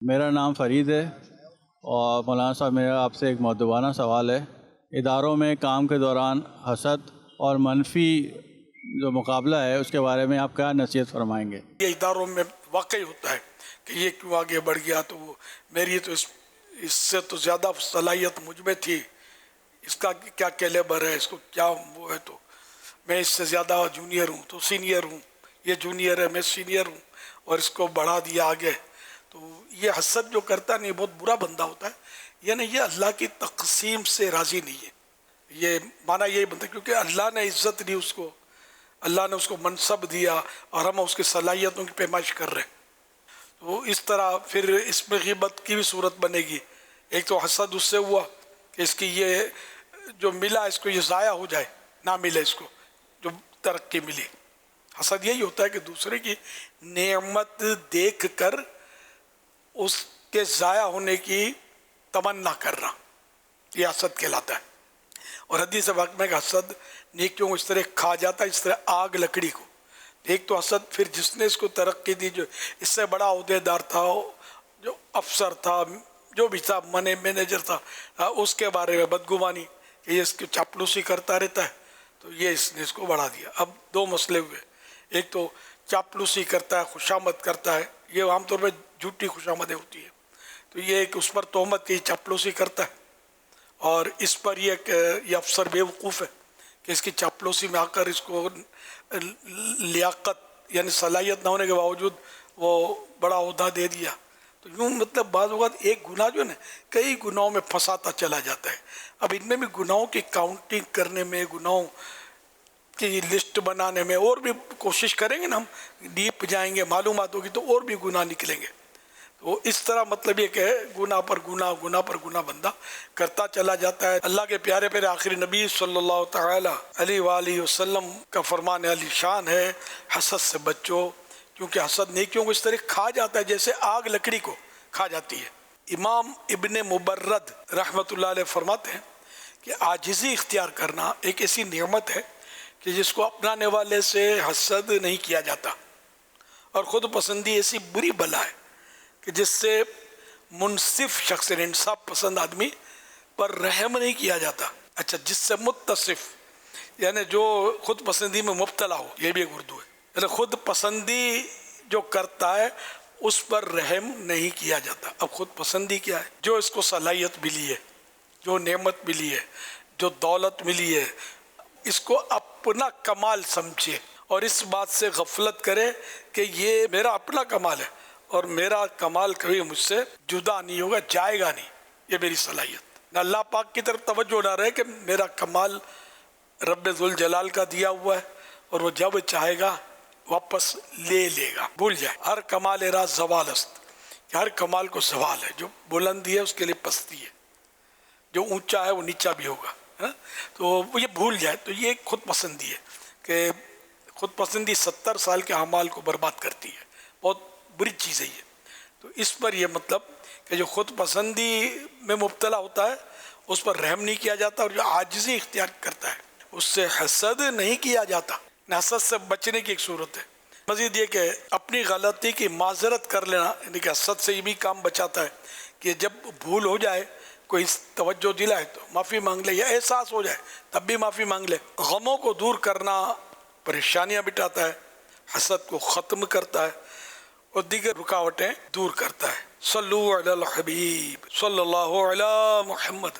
میرا نام فرید ہے اور مولانا صاحب میرا آپ سے ایک مؤدبانہ سوال ہے۔ اداروں میں کام کے دوران حسد اور منفی جو مقابلہ ہے اس کے بارے میں آپ کیا نصیحت فرمائیں گے؟ یہ اداروں میں واقعی ہوتا ہے کہ یہ کیوں آگے بڑھ گیا، تو وہ میری تو اس سے تو زیادہ صلاحیت مجھ میں تھی، اس کا کیا کیلیبر ہے، اس کو کیا وہ ہے، تو میں اس سے زیادہ جونیئر ہوں تو سینئر ہوں، یہ جونیئر ہے میں سینئر ہوں، اور اس کو بڑھا دیا آگے۔ تو یہ حسد جو کرتا نہیں بہت برا بندہ ہوتا ہے، یعنی یہ اللہ کی تقسیم سے راضی نہیں ہے۔ یہ معنی یہی بنتا ہے کیونکہ اللہ نے عزت دی اس کو، اللہ نے اس کو منصب دیا، اور ہم اس کی صلاحیتوں کی پیمائش کر رہے ہیں۔ تو اس طرح پھر اس میں غیبت کی بھی صورت بنے گی۔ ایک تو حسد اس سے ہوا کہ اس کی یہ جو ملا اس کو یہ ضائع ہو جائے، نہ ملے اس کو جو ترقی ملی۔ حسد یہی ہوتا ہے کہ دوسرے کی نعمت دیکھ کر اس کے ضائع ہونے کی تمنا کرنا، یہ حسد کہلاتا ہے۔ اور حدیث پاک میں کہ حسد نیکیوں کو اس طرح کھا جاتا ہے اس طرح آگ لکڑی کو۔ ایک تو حسد پھر جس نے اس کو ترقی دی، جو اس سے بڑا عہدے دار تھا، جو افسر تھا، جو بھی تھا، مینیجر تھا، اس کے بارے میں بدگمانی کہ یہ اس کی چاپلوسی کرتا رہتا ہے، تو یہ اس نے اس کو بڑھا دیا۔ اب دو مسئلے ہوئے، ایک تو چاپلوسی کرتا ہے، خوشامد کرتا ہے، یہ عام طور پہ جھوٹی خوشامدیں ہوتی ہے، تو یہ ایک اس پر تہمت کی چاپلوسی کرتا ہے، اور اس پر یہ کہ یہ افسر بے وقوف ہے کہ اس کی چاپلوسی میں آ کر اس کو لیاقت یعنی صلاحیت نہ ہونے کے باوجود وہ بڑا عہدہ دے دیا۔ تو یوں مطلب بعض اوقات ایک گناہ جو ہے نا کئی گناہوں میں پھنساتا چلا جاتا ہے۔ اب ان میں بھی گناہوں کی کاؤنٹنگ کرنے میں، گناہوں کی لسٹ بنانے میں اور بھی کوشش کریں گے نا، ہم ڈیپ جائیں گے، معلومات ہوگی تو اور بھی گناہ نکلیں گے۔ تو اس طرح مطلب یہ کہ گناہ پر گناہ، گناہ پر گناہ بندہ کرتا چلا جاتا ہے۔ اللہ کے پیارے پیارے آخری نبی صلی اللہ تعالی علیہ وآلہ وسلم کا فرمان علی شان ہے، حسد سے بچو، کیونکہ حسد نیکیوں کو اس طرح کھا جاتا ہے جیسے آگ لکڑی کو کھا جاتی ہے۔ امام ابن مبرد رحمۃ اللہ علیہ فرماتے ہیں کہ عاجزی اختیار کرنا ایک ایسی نعمت ہے کہ جس کو اپنانے والے سے حسد نہیں کیا جاتا، اور خود پسندی ایسی بری بلا ہے کہ جس سے منصف شخص، انصاف پسند آدمی پر رحم نہیں کیا جاتا۔ اچھا، جس سے متصف یعنی جو خود پسندی میں مبتلا ہو، یہ بھی ایک اردو ہے، یعنی خود پسندی جو کرتا ہے اس پر رحم نہیں کیا جاتا۔ اب خود پسندی کیا ہے؟ جو اس کو صلاحیت ملی ہے، جو نعمت ملی ہے، جو دولت ملی ہے، اس کو اپنا کمال سمجھے اور اس بات سے غفلت کرے کہ یہ میرا اپنا کمال ہے اور میرا کمال کبھی مجھ سے جدا نہیں ہوگا، جائے گا نہیں، یہ میری صلاحیت۔ نہ اللہ پاک کی طرف توجہ نہ رہے کہ میرا کمال رب ذوالجلال کا دیا ہوا ہے اور وہ جب چاہے گا واپس لے لے گا، بھول جائے۔ ہر کمال را زوال است، کہ ہر کمال کو زوال ہے، جو بلندی ہے اس کے لیے پستی ہے، جو اونچا ہے وہ نیچا بھی ہوگا، تو وہ یہ بھول جائے۔ تو یہ ایک خود پسندی ہے کہ خود پسندی 70 سال کے اعمال کو برباد کرتی ہے، بہت بری چیز ہے یہ۔ تو اس پر یہ مطلب کہ جو خود پسندی میں مبتلا ہوتا ہے اس پر رحم نہیں کیا جاتا، اور جو عاجزی اختیار کرتا ہے اس سے حسد نہیں کیا جاتا۔ حسد سے بچنے کی ایک صورت ہے۔ مزید یہ کہ اپنی غلطی کی معذرت کر لینا، یعنی کہ حسد سے یہ بھی کام بچاتا ہے کہ جب بھول ہو جائے، کوئی توجہ دلائے تو معافی مانگ لے، یا احساس ہو جائے تب بھی معافی مانگ لے۔ غموں کو دور کرنا پریشانیاں مٹاتا ہے، حسد کو ختم کرتا ہے اور دیگر رکاوٹیں دور کرتا ہے۔ صلو علی الحبیب صلی اللہ علی محمد۔